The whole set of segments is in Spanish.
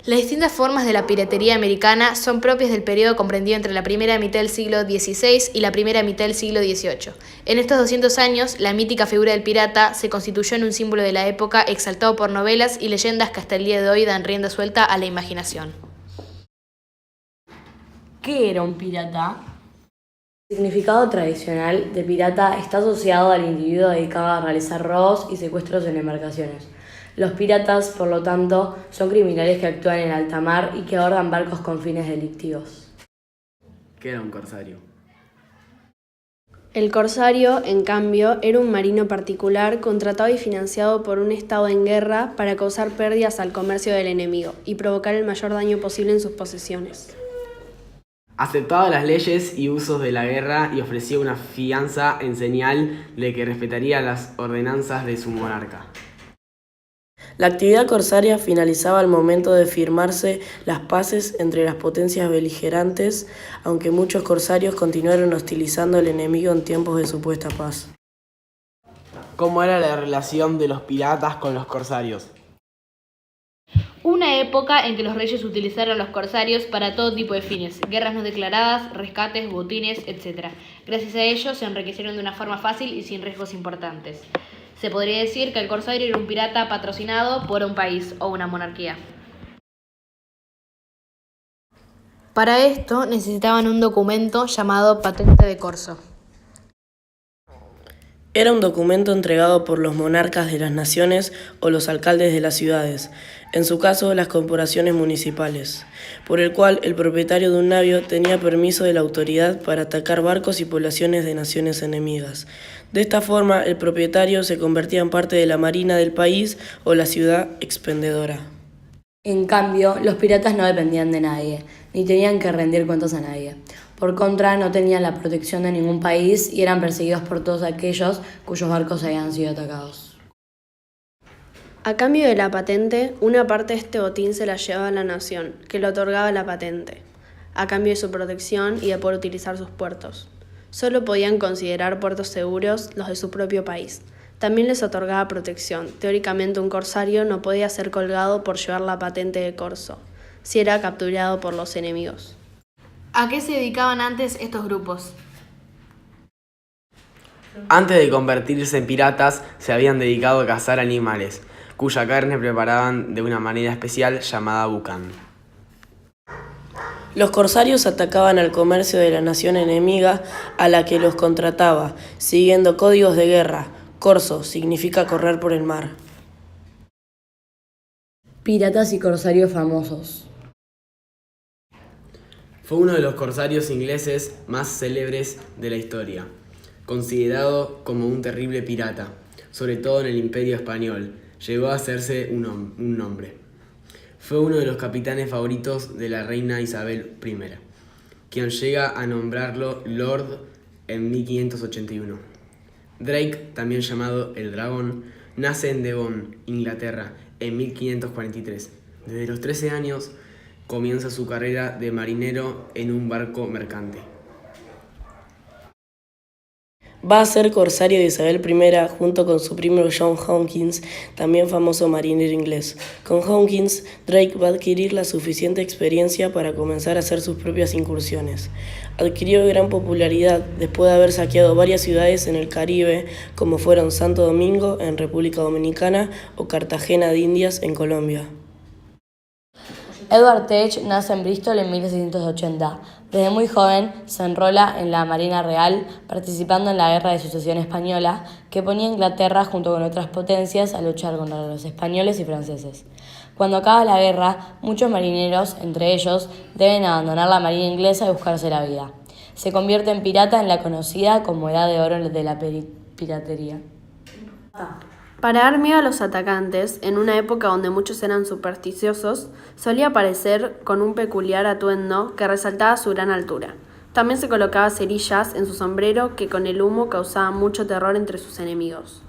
Las distintas formas de la piratería americana son propias del periodo comprendido entre la primera mitad del siglo XVI y la primera mitad del siglo XVIII. En estos 200 años, la mítica figura del pirata se constituyó en un símbolo de la época exaltado por novelas y leyendas que hasta el día de hoy dan rienda suelta a la imaginación. ¿Qué era un pirata? El significado tradicional de pirata está asociado al individuo dedicado a realizar robos y secuestros en embarcaciones. Los piratas, por lo tanto, son criminales que actúan en alta mar y que abordan barcos con fines delictivos. ¿Qué era un corsario? El corsario, en cambio, era un marino particular contratado y financiado por un estado en guerra para causar pérdidas al comercio del enemigo y provocar el mayor daño posible en sus posesiones. Aceptaba las leyes y usos de la guerra y ofrecía una fianza en señal de que respetaría las ordenanzas de su monarca. La actividad corsaria finalizaba al momento de firmarse las paces entre las potencias beligerantes, aunque muchos corsarios continuaron hostilizando al enemigo en tiempos de supuesta paz. ¿Cómo era la relación de los piratas con los corsarios? Una época en que los reyes utilizaron los corsarios para todo tipo de fines, guerras no declaradas, rescates, botines, etc. Gracias a ello se enriquecieron de una forma fácil y sin riesgos importantes. Se podría decir que el corsario era un pirata patrocinado por un país o una monarquía. Para esto necesitaban un documento llamado patente de corso. Era un documento entregado por los monarcas de las naciones o los alcaldes de las ciudades, en su caso las corporaciones municipales, por el cual el propietario de un navío tenía permiso de la autoridad para atacar barcos y poblaciones de naciones enemigas. De esta forma, el propietario se convertía en parte de la marina del país o la ciudad expendedora. En cambio, los piratas no dependían de nadie, ni tenían que rendir cuentas a nadie. Por contra, no tenían la protección de ningún país y eran perseguidos por todos aquellos cuyos barcos habían sido atacados. A cambio de la patente, una parte de este botín se la llevaba a la nación, que le otorgaba la patente, a cambio de su protección y de poder utilizar sus puertos. Solo podían considerar puertos seguros los de su propio país. También les otorgaba protección. Teóricamente, un corsario no podía ser colgado por llevar la patente de corso, si era capturado por los enemigos. ¿A qué se dedicaban antes estos grupos? Antes de convertirse en piratas, se habían dedicado a cazar animales, cuya carne preparaban de una manera especial llamada bucán. Los corsarios atacaban al comercio de la nación enemiga a la que los contrataba, siguiendo códigos de guerra. Corso significa correr por el mar. Piratas y corsarios famosos. Fue uno de los corsarios ingleses más célebres de la historia, considerado como un terrible pirata, sobre todo en el Imperio Español. Llegó a hacerse un nombre. Fue uno de los capitanes favoritos de la reina Isabel I, quien llega a nombrarlo Lord en 1581. Drake, también llamado el Dragón, nace en Devon, Inglaterra, en 1543. Desde los 13 años comienza su carrera de marinero en un barco mercante. Va a ser corsario de Isabel I junto con su primo John Hawkins, también famoso marinero inglés. Con Hawkins, Drake va a adquirir la suficiente experiencia para comenzar a hacer sus propias incursiones. Adquirió gran popularidad después de haber saqueado varias ciudades en el Caribe, como fueron Santo Domingo en República Dominicana o Cartagena de Indias en Colombia. Edward Teach nace en Bristol en 1680. Desde muy joven se enrola en la Marina Real, participando en la Guerra de Sucesión Española, que ponía a Inglaterra junto con otras potencias a luchar contra los españoles y franceses. Cuando acaba la guerra, muchos marineros, entre ellos, deben abandonar la marina inglesa y buscarse la vida. Se convierte en pirata en la conocida como Edad de Oro de la piratería. Para dar miedo a los atacantes, en una época donde muchos eran supersticiosos, solía aparecer con un peculiar atuendo que resaltaba su gran altura. También se colocaba cerillas en su sombrero que con el humo causaban mucho terror entre sus enemigos.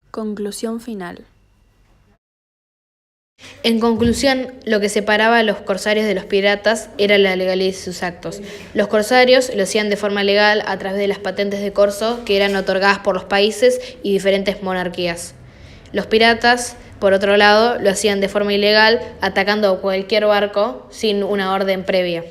Conclusión final. En conclusión, lo que separaba a los corsarios de los piratas era la legalidad de sus actos. Los corsarios lo hacían de forma legal a través de las patentes de corso que eran otorgadas por los países y diferentes monarquías. Los piratas Por otro lado, lo hacían de forma ilegal, atacando cualquier barco sin una orden previa.